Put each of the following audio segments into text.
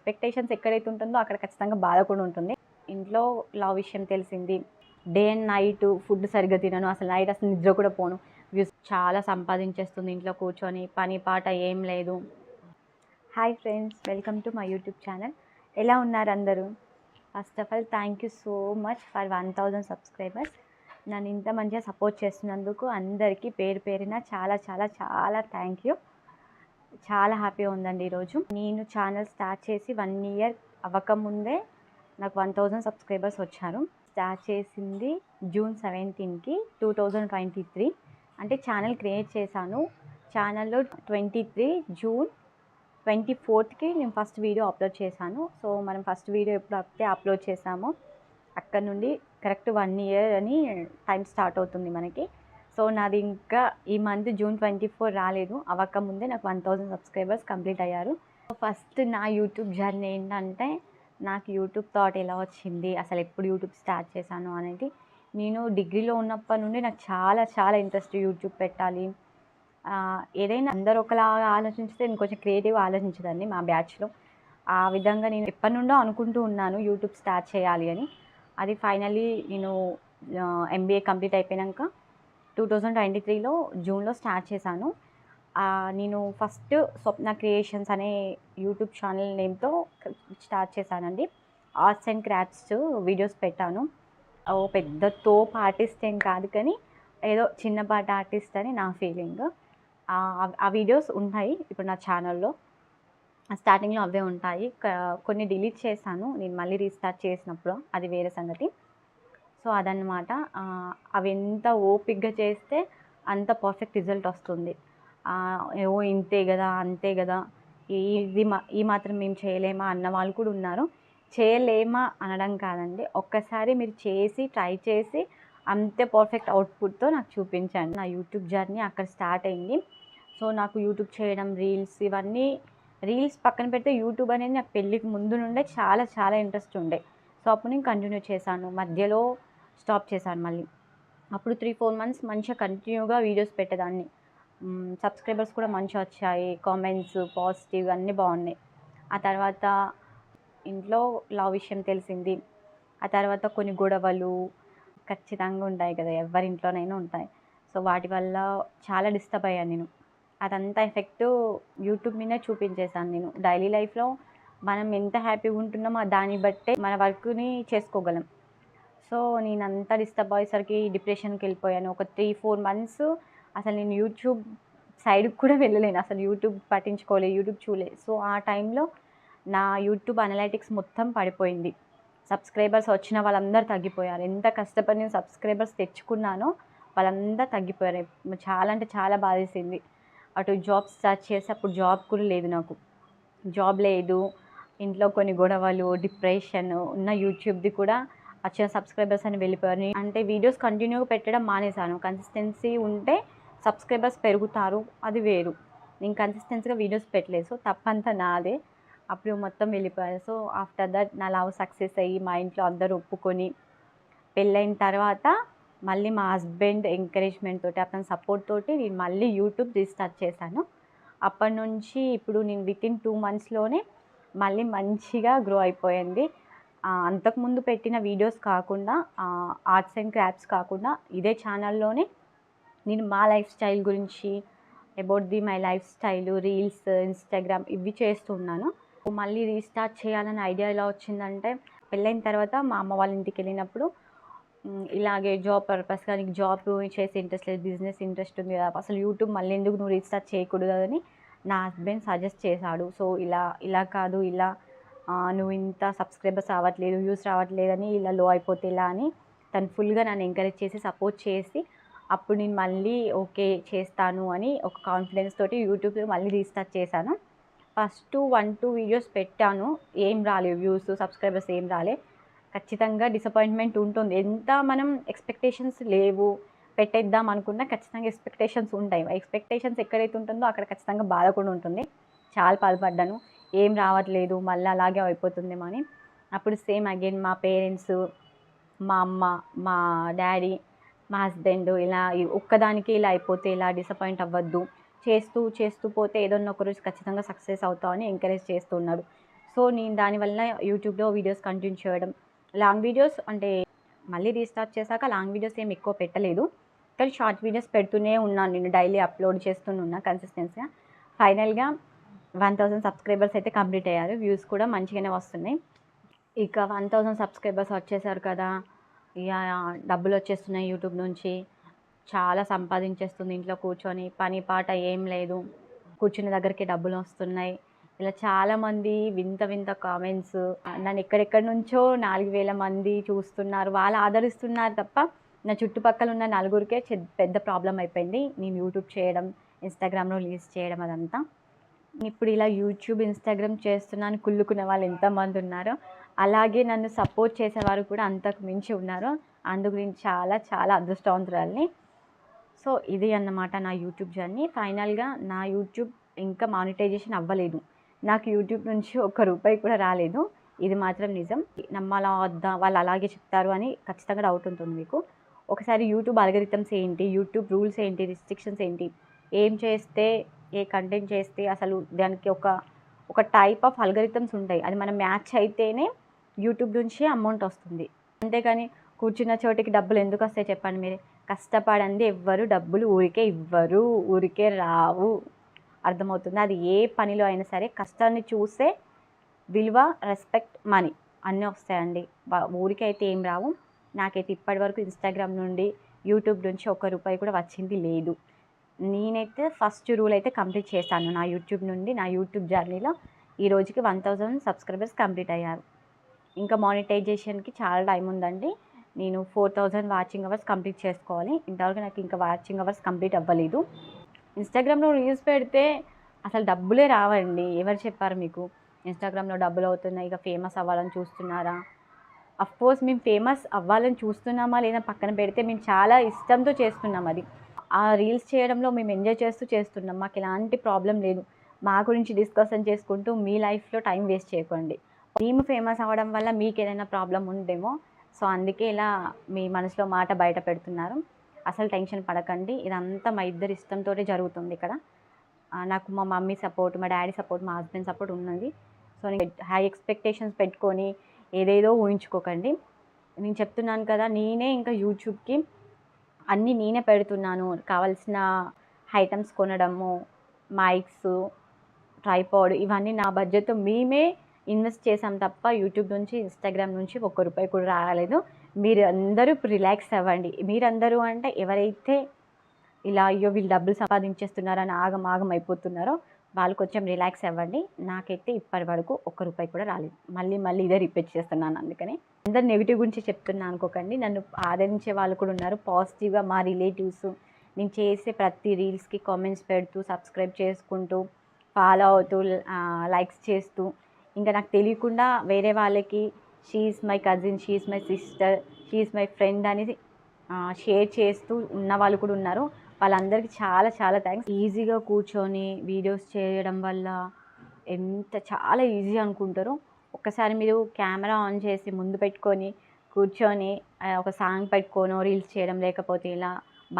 Expectations ఎక్కడైతే ఉంటుందో అక్కడ ఖచ్చితంగా బాధ కూడా ఉంటుంది. ఇంట్లో లవ్ విషయం తెలిసింది. డే అండ్ నైట్ ఫుడ్ సరిగ్గా తినను, అసలు నైట్ అసలు నిద్ర కూడా పోను. వ్యూస్ చాలా సంపాదించేస్తుంది ఇంట్లో కూర్చొని, పని పాట ఏం లేదు. Hi friends, welcome to my YouTube channel. ఎలా ఉన్నారు అందరూ? First of all thank you so much for 1000 subscribers. నన్ను ఇంత మంచిగా సపోర్ట్ చేస్తున్నందుకు అందరికీ పేరు పేరిన చాలా చాలా చాలా థ్యాంక్ యూ. చాలా హ్యాపీగా ఉందండి ఈరోజు. నేను ఛానల్ స్టార్ట్ చేసి 1 year అవ్వకముందే నాకు 1000 సబ్స్క్రైబర్స్ వచ్చారు. స్టార్ట్ చేసింది June 17కి 2023. అంటే ఛానల్ క్రియేట్ చేశాను. ఛానల్లో 23 June 24కి నేను ఫస్ట్ వీడియో అప్లోడ్ చేశాను. సో మనం ఫస్ట్ వీడియో ఎప్పుడు అప్లోడ్ చేసామో అక్కడ నుండి కరెక్ట్ 1 year అని టైం స్టార్ట్ అవుతుంది మనకి. సో నాది ఇంకా ఈ మంత్ June 24 రాలేదు, అవ్వకముందే నాకు 1000 సబ్స్క్రైబర్స్ కంప్లీట్ అయ్యారు. ఫస్ట్ నా యూట్యూబ్ జర్నీ ఏంటంటే, నాకు యూట్యూబ్ థాట్ ఎలా వచ్చింది, అసలు ఎప్పుడు యూట్యూబ్ స్టార్ట్ చేశాను అనేది. నేను డిగ్రీలో ఉన్నప్పటి నుండి నాకు చాలా చాలా ఇంట్రెస్ట్ యూట్యూబ్ పెట్టాలి. ఏదైనా అందరూ ఒకలాగా ఆలోచించితే నేను కొంచెం క్రియేటివ్గా ఆలోచించేదాన్ని మా బ్యాచ్లో. ఆ విధంగా నేను ఎప్పటి నుండో అనుకుంటూ ఉన్నాను యూట్యూబ్ స్టార్ట్ చేయాలి అని. అది ఫైనల్లీ నేను MBA కంప్లీట్ అయిపోయాక 2023లో జూన్లో స్టార్ట్ చేశాను. నేను ఫస్ట్ స్వప్న క్రియేషన్స్ అనే యూట్యూబ్ ఛానల్ నేమ్తో స్టార్ట్ చేశానండి. ఆర్ట్స్ అండ్ క్రాఫ్ట్స్ వీడియోస్ పెట్టాను. పెద్ద తోపు ఆర్టిస్ట్ ఏం కాదు, కానీ ఏదో చిన్నపాటి ఆర్టిస్ట్ అని నా ఫీలింగ్. ఆ వీడియోస్ ఉంటాయి ఇప్పుడు నా ఛానల్లో. స్టార్టింగ్లో అవే ఉంటాయి, కొన్ని డిలీట్ చేశాను నేను మళ్ళీ రీస్టార్ట్ చేసినప్పుడు, అది వేరే సంగతి. సో అదన్నమాట. అవి ఎంత ఓపిక్గా చేస్తే అంత పర్ఫెక్ట్ రిజల్ట్ వస్తుంది. ఏవో ఇంతే కదా అంతే కదా, ఈ మాత్రం మేము చేయలేమా అన్న వాళ్ళు కూడా ఉన్నారు. చేయలేమా అనడం కాదండి, ఒక్కసారి మీరు చేసి ట్రై చేసి అంతే పర్ఫెక్ట్ అవుట్పుట్తో నాకు చూపించండి. నా యూట్యూబ్ జర్నీ అక్కడ స్టార్ట్ అయింది. సో నాకు యూట్యూబ్ చేయడం, రీల్స్ పక్కన పెడితే యూట్యూబ్ అనేది నాకు పెళ్ళికి ముందు నుండే చాలా చాలా ఇంట్రెస్ట్ ఉండే. సో అప్పుడు నేను కంటిన్యూ చేశాను, మధ్యలో స్టాప్ చేశాను మళ్ళీ. అప్పుడు 3-4 months మంచిగా కంటిన్యూగా వీడియోస్ పెట్టేదాన్ని. సబ్స్క్రైబర్స్ కూడా మంచిగా వచ్చాయి, కామెంట్స్ పాజిటివ్ అన్నీ బాగున్నాయి. ఆ తర్వాత ఇంట్లో లవ్ విషయం తెలిసింది. ఆ తర్వాత కొన్ని గొడవలు ఖచ్చితంగా ఉంటాయి కదా, ఎవరింట్లోనైనా ఉంటాయి. సో వాటి వల్ల చాలా డిస్టర్బ్ అయ్యాను నేను. అదంతా ఎఫెక్ట్ యూట్యూబ్ మీదే చూపించేశాను నేను. డైలీ లైఫ్లో మనం ఎంత హ్యాపీగా ఉంటున్నామో దాన్ని బట్టే మన వర్క్ని చేసుకోగలం. సో నేను అంతా డిస్టర్బ్ అయ్యేసరికి డిప్రెషన్కి వెళ్ళిపోయాను. ఒక 3-4 months అసలు నేను యూట్యూబ్ సైడ్కి కూడా వెళ్ళలేను, అసలు యూట్యూబ్ పట్టించుకోలేదు, యూట్యూబ్ చూడలేదు. సో ఆ టైంలో నా యూట్యూబ్ అనలైటిక్స్ మొత్తం పడిపోయింది. సబ్స్క్రైబర్స్ వచ్చిన వాళ్ళందరూ తగ్గిపోయారు. ఎంత కష్టపడి నేను సబ్స్క్రైబర్స్ తెచ్చుకున్నానో వాళ్ళందరూ తగ్గిపోయారు. చాలా అంటే చాలా బాధేసింది. అటు జాబ్ స్టార్ట్ చేసి అప్పుడు జాబ్ కూడా లేదు, నాకు జాబ్ లేదు, ఇంట్లో కొన్ని గొడవలు, డిప్రెషన్ ఉన్న యూట్యూబ్ది కూడా వచ్చిన సబ్స్క్రైబర్స్ అని వెళ్ళిపోయారు. అంటే వీడియోస్ కంటిన్యూగా పెట్టడం మానేశాను. కన్సిస్టెన్సీ ఉంటే సబ్స్క్రైబర్స్ పెరుగుతారు, అది వేరు. నేను కన్సిస్టెన్సీగా వీడియోస్ పెట్టలేదు, సో తప్పంతా నాదే. అప్పుడు మొత్తం వెళ్ళిపోయారు. సో ఆఫ్టర్ దట్ నా లవ్ సక్సెస్ అయ్యి మా ఇంట్లో అందరూ ఒప్పుకొని పెళ్ళైన తర్వాత మళ్ళీ మా హస్బెండ్ ఎంకరేజ్మెంట్ తోటి, అతని సపోర్ట్ తోటి నేను మళ్ళీ యూట్యూబ్ రీస్టార్ట్ చేశాను. అప్పటి నుంచి ఇప్పుడు నేను వితిన్ 2 monthsలోనే మళ్ళీ మంచిగా గ్రో అయిపోయింది. అంతకుముందు పెట్టిన వీడియోస్ కాకుండా, ఆర్ట్స్ అండ్ క్రాఫ్ట్స్ కాకుండా ఇదే ఛానల్లోనే నేను మా లైఫ్ స్టైల్ గురించి, about my life style, reels, Instagram ఇవి చేస్తున్నాను. మళ్ళీ రీస్టార్ట్ చేయాలనే ఐడియా ఎలా వచ్చిందంటే, పెళ్ళైన తర్వాత మా అమ్మ వాళ్ళ ఇంటికి వెళ్ళినప్పుడు ఇలాగే జాబ్ పర్పస్గా నీకు జాబ్ చేసే ఇంట్రెస్ట్ లేదు, బిజినెస్ ఇంట్రెస్ట్ ఉంది కదా, అసలు యూట్యూబ్ మళ్ళీ ఎందుకు నువ్వు రీస్టార్ట్ చేయకూడదు అని నా హస్బెండ్ సజెస్ట్ చేశాడు. సో ఇలా కాదు, ఇలా నువ్వు ఇంత సబ్స్క్రైబర్స్ రావట్లేదు, వ్యూస్ రావట్లేదని ఇలా లో అయిపోతే ఇలా అని తను ఫుల్గా నన్ను ఎంకరేజ్ చేసి సపోర్ట్ చేసి అప్పుడు నేను మళ్ళీ ఓకే చేస్తాను అని ఒక కాన్ఫిడెన్స్ తోటి యూట్యూబ్ మళ్ళీ రీస్టార్ట్ చేశాను. ఫస్ట్ 1-2 వీడియోస్ పెట్టాను, ఏం రాలేదు, వ్యూస్ సబ్స్క్రైబర్స్ ఏం రాలే. ఖచ్చితంగా డిసప్పాయింట్మెంట్ ఉంటుంది. ఎంత మనం ఎక్స్పెక్టేషన్స్ లేవు పెట్టేద్దాం అనుకున్నా ఖచ్చితంగా ఎక్స్పెక్టేషన్స్ ఉంటాయి. ఎక్స్పెక్టేషన్స్ ఎక్కడైతే ఉంటుందో అక్కడ ఖచ్చితంగా బాధ కూడా ఉంటుంది. చాలా బాధపడ్డాను, ఏం రావట్లేదు మళ్ళీ అలాగే అయిపోతుందేమో అని. అప్పుడు సేమ్ అగైన్ మా పేరెంట్స్, మా అమ్మ, మా డాడీ, మా హస్బెండ్ ఇలా ఒక్కదానికి ఇలా అయిపోతే ఇలా డిసప్పాయింట్ అవ్వద్దు, చేస్తూ పోతే ఏదన్నా ఒకరోజు ఖచ్చితంగా సక్సెస్ అవుతావు అని ఎంకరేజ్ చేస్తున్నాడు. సో నేను దానివల్ల యూట్యూబ్లో వీడియోస్ కంటిన్యూ చేయడం, లాంగ్ వీడియోస్ అంటే మళ్ళీ రీస్టార్ట్ చేశాక లాంగ్ వీడియోస్ ఏమి ఎక్కువ పెట్టలేదు, కానీ షార్ట్ వీడియోస్ పెడుతూనే ఉన్నాను. నేను డైలీ అప్లోడ్ చేస్తూనే ఉన్నా కన్సిస్టెన్సీగా. ఫైనల్గా 1000 సబ్స్క్రైబర్స్ అయితే కంప్లీట్ అయ్యారు. వ్యూస్ కూడా మంచిగానే వస్తున్నాయి. ఇక 1000 సబ్స్క్రైబర్స్ వచ్చేసారు కదా, ఇక డబ్బులు వచ్చేస్తున్నాయి యూట్యూబ్ నుంచి. చాలా సంపాదించేస్తుంది ఇంట్లో కూర్చొని, పని పాట ఏం లేదు, కూర్చున్న దగ్గరికి డబ్బులు వస్తున్నాయి. ఇలా చాలామంది వింత వింత కామెంట్స్, నన్ను ఎక్కడెక్కడి నుంచో 4000 మంది చూస్తున్నారు, వాళ్ళు ఆదరిస్తున్నారు తప్ప నా చుట్టుపక్కల ఉన్న నలుగురికే పెద్ద ప్రాబ్లం అయిపోయింది నేను యూట్యూబ్ చేయడం, ఇన్స్టాగ్రామ్లో రీల్స్ చేయడం అదంతా. ఇప్పుడు ఇలా యూట్యూబ్, ఇన్స్టాగ్రామ్ చేస్తున్నాను కుళ్ళుకునే వాళ్ళు ఎంతమంది ఉన్నారో, అలాగే నన్ను సపోర్ట్ చేసేవారు కూడా అంతకు మించి ఉన్నారు. అందు గురించి చాలా చాలా అదృష్టవంతురాల్ని. సో ఇది అన్నమాట నా యూట్యూబ్ జర్నీ. ఫైనల్గా నా యూట్యూబ్ ఇంకా మానిటైజేషన్ అవ్వలేదు. నాకు యూట్యూబ్ నుంచి ₹1 కూడా రాలేదు. ఇది మాత్రం నిజం. నమ్మాలా వద్దా, వాళ్ళు అలాగే చెప్తారు అని ఖచ్చితంగా డౌట్ ఉంటుంది మీకు. ఒకసారి యూట్యూబ్ అల్గరిథమ్స్ ఏంటి, యూట్యూబ్ రూల్స్ ఏంటి, రిస్ట్రిక్షన్స్ ఏంటి, ఏం చేస్తే, ఏ కంటెంట్ చేస్తే అసలు దానికి ఒక టైప్ ఆఫ్ అల్గరిథమ్స్ ఉంటాయి. అది మనం మ్యాచ్ అయితేనే యూట్యూబ్ నుంచి అమౌంట్ వస్తుంది. అంతేకాని కూర్చున్న చోటికి డబ్బులు ఎందుకు వస్తాయి చెప్పండి మీరే. కష్టపడంది ఎవ్వరు డబ్బులు ఊరికే ఇవ్వరు, ఊరికే రావు. అర్థమవుతుంది. అది ఏ పనిలో అయినా సరే కష్టాన్ని చూసే విలువ, రెస్పెక్ట్, మనీ అన్నీ వస్తాయండి. ఊరికే అయితే ఏం రావు. నాకైతే ఇప్పటివరకు ఇన్స్టాగ్రామ్ నుండి, యూట్యూబ్ నుంచి ₹1 కూడా వచ్చింది లేదు. నేనైతే ఫస్ట్ రూల్ అయితే కంప్లీట్ చేశాను నా యూట్యూబ్ నుండి. నా యూట్యూబ్ జర్నీలో ఈ రోజుకి 1000 సబ్స్క్రైబర్స్ కంప్లీట్ అయ్యారు. ఇంకా మానిటైజేషన్కి చాలా టైం ఉందండి. నేను 4000 వాచింగ్ అవర్స్ కంప్లీట్ చేసుకోవాలి. ఇంతవరకు నాకు ఇంకా వాచింగ్ అవర్స్ కంప్లీట్ అవ్వలేదు. ఇన్స్టాగ్రామ్లో రీల్స్ పెడితే అసలు డబ్బులే రావండి. ఎవరు చెప్పారు మీకు ఇన్స్టాగ్రామ్లో డబ్బులు అవుతున్నాయి, ఇక ఫేమస్ అవ్వాలని చూస్తున్నారా? అఫ్కోర్స్ మేము ఫేమస్ అవ్వాలని చూస్తున్నామా లేదా పక్కన పెడితే, మేము చాలా ఇష్టంతో చేస్తున్నాం అది. ఆ రీల్స్ చేయడంలో మేము ఎంజాయ్ చేస్తూ చేస్తున్నాం. మాకు ఎలాంటి ప్రాబ్లం లేదు. మా గురించి డిస్కషన్ చేసుకుంటూ మీ లైఫ్లో టైం వేస్ట్ చేయకండి. మేము ఫేమస్ అవ్వడం వల్ల మీకు ఏదైనా ప్రాబ్లం ఉందేమో, సో అందుకే ఇలా మీ మనసులో మాట బయట పెడుతున్నారు. అసలు టెన్షన్ పడకండి. ఇదంతా మా ఇద్దరి ఇష్టంతో జరుగుతుంది ఇక్కడ. నాకు మా మమ్మీ సపోర్ట్, మా డాడీ సపోర్ట్, మా హస్బెండ్ సపోర్ట్ ఉన్నది. సో నేను హై ఎక్స్పెక్టేషన్స్ పెట్టుకొని ఏదేదో ఊహించుకోకండి. నేను చెప్తున్నాను కదా, నేనే ఇంకా యూట్యూబ్కి అన్నీ నేనే పెడుతున్నాను. కావాల్సిన ఐటమ్స్ కొనడము, మైక్స్, ట్రైపాడ్, ఇవన్నీ నా బడ్జెట్తో మేమే ఇన్వెస్ట్ చేసాం తప్ప యూట్యూబ్ నుంచి, ఇన్స్టాగ్రామ్ నుంచి ₹1 కూడా రాలేదు. మీరు అందరూ రిలాక్స్ అవ్వండి. మీరందరూ అంటే ఎవరైతే ఇలా అయ్యో వీళ్ళు డబ్బులు సంపాదించేస్తున్నారని ఆగం అయిపోతున్నారో వాళ్ళు కొంచెం రిలాక్స్ అవ్వండి. నాకైతే ఇప్పటి వరకు ₹1 కూడా రాలేదు. మళ్ళీ ఇదే రిపీట్ చేస్తున్నాను. అందుకని అందరు నెగిటివ్ గురించి చెప్తున్నా అనుకోకండి. నన్ను ఆదరించే వాళ్ళు కూడా ఉన్నారు. పాజిటివ్గా మా రిలేటివ్స్ నేను చేసే ప్రతి రీల్స్కి కామెంట్స్ పెడుతూ, సబ్స్క్రైబ్ చేసుకుంటూ, ఫాలో అవుతూ, లైక్స్ చేస్తూ, ఇంకా నాకు తెలియకుండా వేరే వాళ్ళకి she is my cousin, she is my sister, she is my friend అనేది షేర్ చేస్తూ ఉన్న వాళ్ళు కూడా ఉన్నారు. వాళ్ళందరికీ చాలా చాలా థ్యాంక్స్. ఈజీగా కూర్చొని వీడియోస్ చేయడం వల్ల చాలా ఈజీ అనుకుంటారు. ఒక్కసారి మీరు కెమెరా ఆన్ చేసి ముందు పెట్టుకొని కూర్చొని ఒక సాంగ్ పెట్టుకోనో రీల్స్ చేయడం, లేకపోతే ఇలా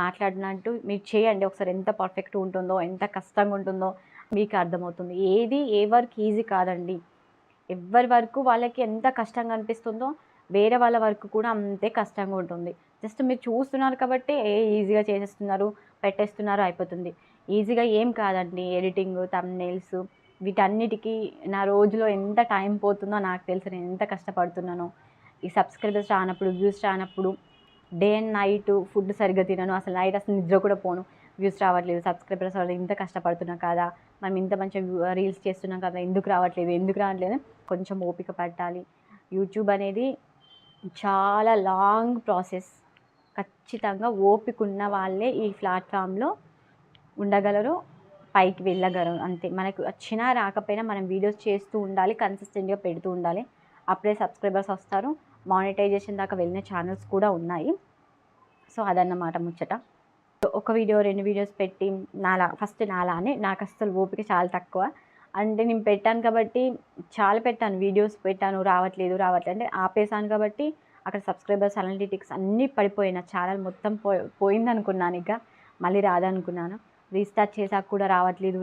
మాట్లాడినట్టు మీరు చేయండి. ఒకసారి ఎంత పర్ఫెక్ట్ ఉంటుందో, ఎంత కష్టంగా ఉంటుందో మీకు అర్థమవుతుంది. ఏ వర్క్ ఈజీ కాదండి. ఎవరి వరకు వాళ్ళకి ఎంత కష్టంగా అనిపిస్తుందో వేరే వాళ్ళ వర్క్ కూడా అంతే కష్టంగా ఉంటుంది. జస్ట్ మీరు చూస్తున్నారు కాబట్టి ఈజీగా చేసేస్తున్నారు, పెట్టేస్తున్నారు, అయిపోతుంది. ఈజీగా ఏం కాదండి. ఎడిటింగ్, థంబ్నెయిల్స్, వీటన్నిటికీ నా రోజులో ఎంత టైం పోతుందో నాకు తెలుసు. నేను ఎంత కష్టపడుతున్నానో. ఈ సబ్స్క్రైబర్స్ రానప్పుడు, వ్యూస్ రానప్పుడు డే అండ్ నైట్ ఫుడ్ సరిగ్గా తినను, అసలు నైట్ అసలు నిద్ర కూడా పోను. వ్యూస్ రావట్లేదు, సబ్స్క్రైబర్స్ వాళ్ళు ఇంత కష్టపడుతున్నాం కదా, మనం ఇంత మంచిగా రీల్స్ చేస్తున్నాం కదా, ఎందుకు రావట్లేదు కొంచెం ఓపిక పట్టాలి. యూట్యూబ్ అనేది చాలా లాంగ్ ప్రాసెస్. ఖచ్చితంగా ఓపిక ఉన్న వాళ్ళే ఈ ప్లాట్ఫామ్లో ఉండగలరు, పైకి వెళ్ళగలరు. అంతే. మనకు వచ్చినా రాకపోయినా మనం వీడియోస్ చేస్తూ ఉండాలి, కన్సిస్టెంట్గా పెడుతూ ఉండాలి. అప్పుడే సబ్స్క్రైబర్స్ వస్తారు. మానిటైజేషన్ దాకా వెళ్ళిన ఛానల్స్ కూడా ఉన్నాయి. సో అదన్నమాట ముచ్చట. ఒక వీడియో 2 వీడియోస్ పెట్టి ఫస్ట్ నాలానే నాకు అస్సలు ఓపిక చాలా తక్కువ. అంటే నేను పెట్టాను కాబట్టి చాలా పెట్టాను, వీడియోస్ పెట్టాను, రావట్లేదు అంటే ఆపేసాను కాబట్టి అక్కడ సబ్స్క్రైబర్స్, అనలిటిక్స్ అన్నీ పడిపోయాయి. నా ఛానల్ మొత్తం పోయిందనుకున్నాను. ఇక మళ్ళీ రాదనుకున్నాను. రీస్టార్ట్ చేసాక కూడా రావట్లేదు.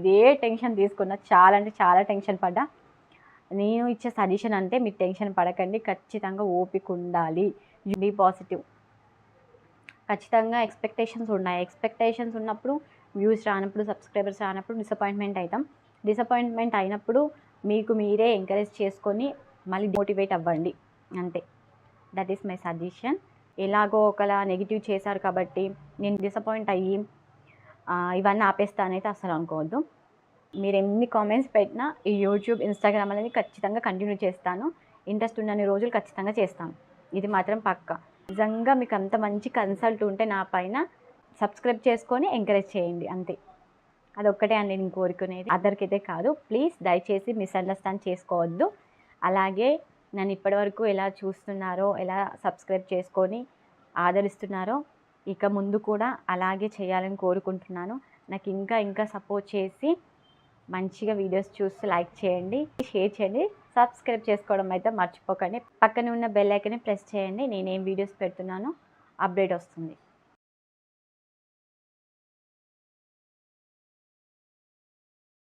ఇదే టెన్షన్ తీసుకున్నా. చాలా అంటే చాలా టెన్షన్ పడ్డా. నేను ఇచ్చే సజెషన్ అంటే మీరు టెన్షన్ పడకండి, ఖచ్చితంగా ఓపిక ఉండాలి, బీ పాజిటివ్. ఖచ్చితంగా ఎక్స్పెక్టేషన్స్ ఉన్నాయి. ఎక్స్పెక్టేషన్స్ ఉన్నప్పుడు వ్యూస్ రానప్పుడు, సబ్స్క్రైబర్స్ రానప్పుడు డిసప్పాయింట్మెంట్ అవుతాం. డిసప్పాయింట్మెంట్ అయినప్పుడు మీకు మీరే ఎంకరేజ్ చేసుకొని మళ్ళీ మోటివేట్ అవ్వండి అంతే. That is my suggestion. ఎలాగో ఒకలా నెగిటివ్ చేశారు కాబట్టి నేను డిసప్పాయింట్ అయ్యి ఇవన్నీ ఆపేస్తానైతే అసలు అనుకోవద్దు. మీరు ఎన్ని కామెంట్స్ పెట్టినా ఈ యూట్యూబ్, ఇన్స్టాగ్రామ్ అనేది ఖచ్చితంగా కంటిన్యూ చేస్తాను. ఇంట్రెస్ట్ ఉన్నన్ని రోజులు ఖచ్చితంగా చేస్తాను, ఇది మాత్రం పక్కా. నిజంగా మీకు అంత మంచి కన్సల్ట్ ఉంటే నా పైన సబ్స్క్రైబ్ చేసుకొని ఎంకరేజ్ చేయండి అంతే. అదొక్కటే అండి నేను కోరుకునేది, అదర్కైతే కాదు. ప్లీజ్ దయచేసి మిస్అండర్స్టాండ్ చేసుకోవద్దు. అలాగే నన్ను ఇప్పటివరకు ఎలా చూస్తున్నారో, ఎలా సబ్స్క్రైబ్ చేసుకొని ఆదరిస్తున్నారో ఇక ముందు కూడా అలాగే చేయాలని కోరుకుంటున్నాను. నాకు ఇంకా సపోర్ట్ చేసి మంచిగా వీడియోస్ చూసి లైక్ చేయండి, షేర్ చేయండి, సబ్స్క్రైబ్ చేసుకోవడం అయితే మర్చిపోకండి. పక్కనే ఉన్న బెల్ ఐకాన్ని ప్రెస్ చేయండి. నేనేం వీడియోస్ పెడుతున్నానో అప్డేట్ వస్తుంది.